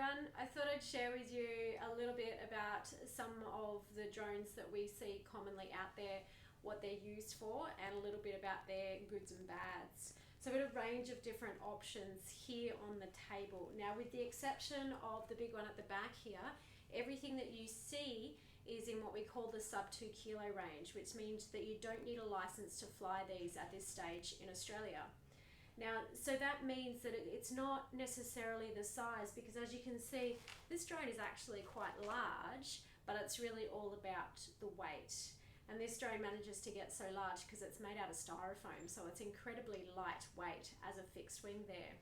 everyone. I thought I'd share with you a little bit about some of the drones that we see commonly out there, what they're used for, and a little bit about their goods and bads. So we've got a range of different options here on the table. Now, with the exception of the big one at the back here, everything that you see is in what we call the sub 2 kilo range, which means that you don't need a license to fly these at this stage in Australia. Now, so that means that it's not necessarily the size, because as you can see, this drone is actually quite large, but it's really all about the weight. And this drone manages to get so large because it's made out of styrofoam, so it's incredibly lightweight as a fixed wing there.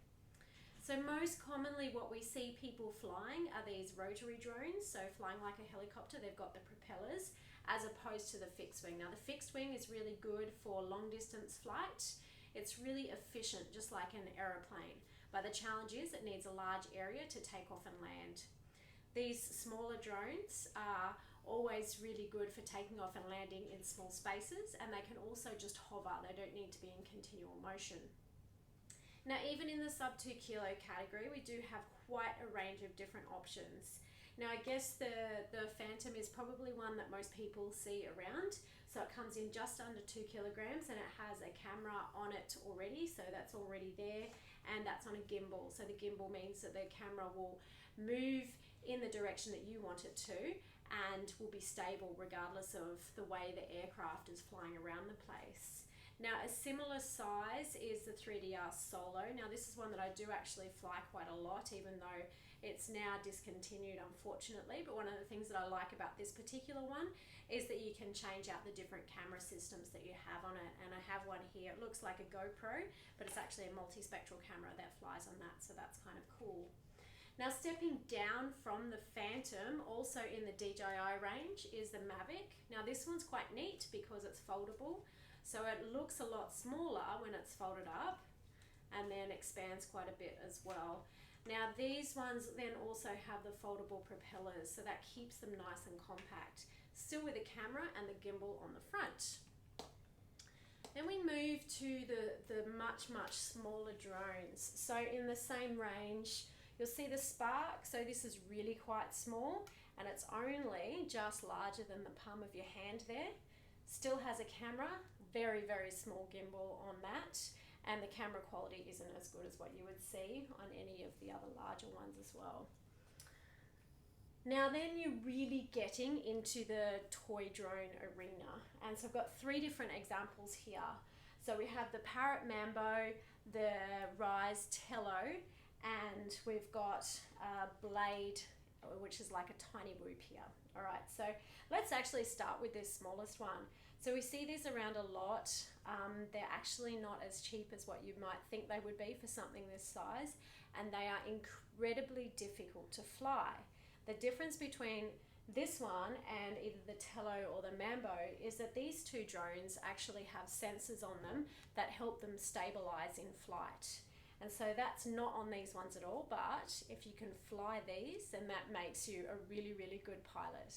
So most commonly what we see people flying are these rotary drones, so flying like a helicopter. They've got the propellers as opposed to the fixed wing. Now, the fixed wing is really good for long distance flight. It's really efficient, just like an aeroplane. But the challenge is it needs a large area to take off and land. These smaller drones are always really good for taking off and landing in small spaces, and they can also just hover. They don't need to be in continual motion. Now, even in the sub 2 kilo category, we do have quite a range of different options. Now, I guess the Phantom is probably one that most people see around. So it comes in just under 2 kilograms and it has a camera on it already. So that's already there, and that's on a gimbal. So the gimbal means that the camera will move in the direction that you want it to and will be stable regardless of the way the aircraft is flying around the place. Now, a similar size is the 3DR Solo. Now, this is one that I do actually fly quite a lot, even though it's now discontinued, unfortunately. But one of the things that I like about this particular one is that you can change out the different camera systems that you have on it. And I have one here. It looks like a GoPro, but it's actually a multispectral camera that flies on that. So that's kind of cool. Now, stepping down from the Phantom, also in the DJI range, is the Mavic. Now, this one's quite neat because it's foldable. So it looks a lot smaller when it's folded up and then expands quite a bit as well. Now, these ones then also have the foldable propellers, so that keeps them nice and compact, still with a camera and the gimbal on the front. Then we move to the much smaller drones. So in the same range, you'll see the Spark. So this is really quite small and it's only just larger than the palm of your hand there. Still has a camera, very small gimbal on that, and the camera quality isn't as good as what you would see on any of the other larger ones as well. Now then you're really getting into the toy drone arena, and so I've got 3 different examples here. So we have the Parrot Mambo, the Rise Tello, and we've got Blade, which is like a tiny Whoop here. All right, so let's actually start with this smallest one. So we see these around a lot. They're actually not as cheap as what you might think they would be for something this size, and they are incredibly difficult to fly. The difference between this one and either the Tello or the Mambo is that these 2 drones actually have sensors on them that help them stabilize in flight. And so that's not on these ones at all, but if you can fly these, then that makes you a really good pilot.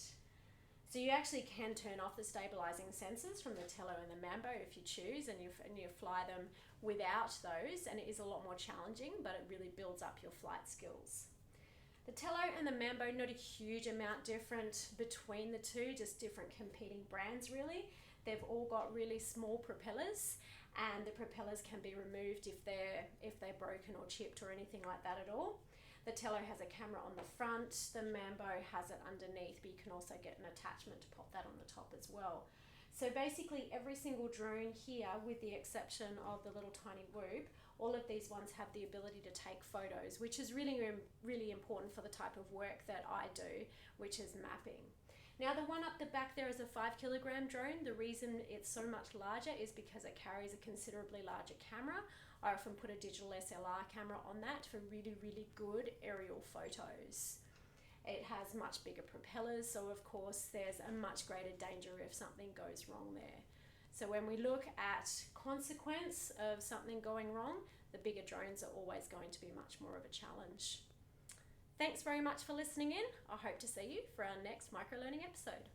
So you actually can turn off the stabilizing sensors from the Tello and the Mambo if you choose, and you fly them without those, and it is a lot more challenging, but it really builds up your flight skills. The Tello and the Mambo, not a huge amount different between the 2, just different competing brands really. They've all got really small propellers, and the propellers can be removed if they're broken or chipped or anything like that at all. The Tello has a camera on the front, the Mambo has it underneath, but you can also get an attachment to pop that on the top as well. So basically every single drone here, with the exception of the little tiny Whoop, all of these ones have the ability to take photos, which is really important for the type of work that I do, which is mapping. Now, the one up the back there is a 5 kilogram drone. The reason it's so much larger is because it carries a considerably larger camera. I often put a digital SLR camera on that for really good aerial photos. It has much bigger propellers, so of course there's a much greater danger if something goes wrong there. So when we look at consequence of something going wrong, the bigger drones are always going to be much more of a challenge. Thanks very much for listening in. I hope to see you for our next microlearning episode.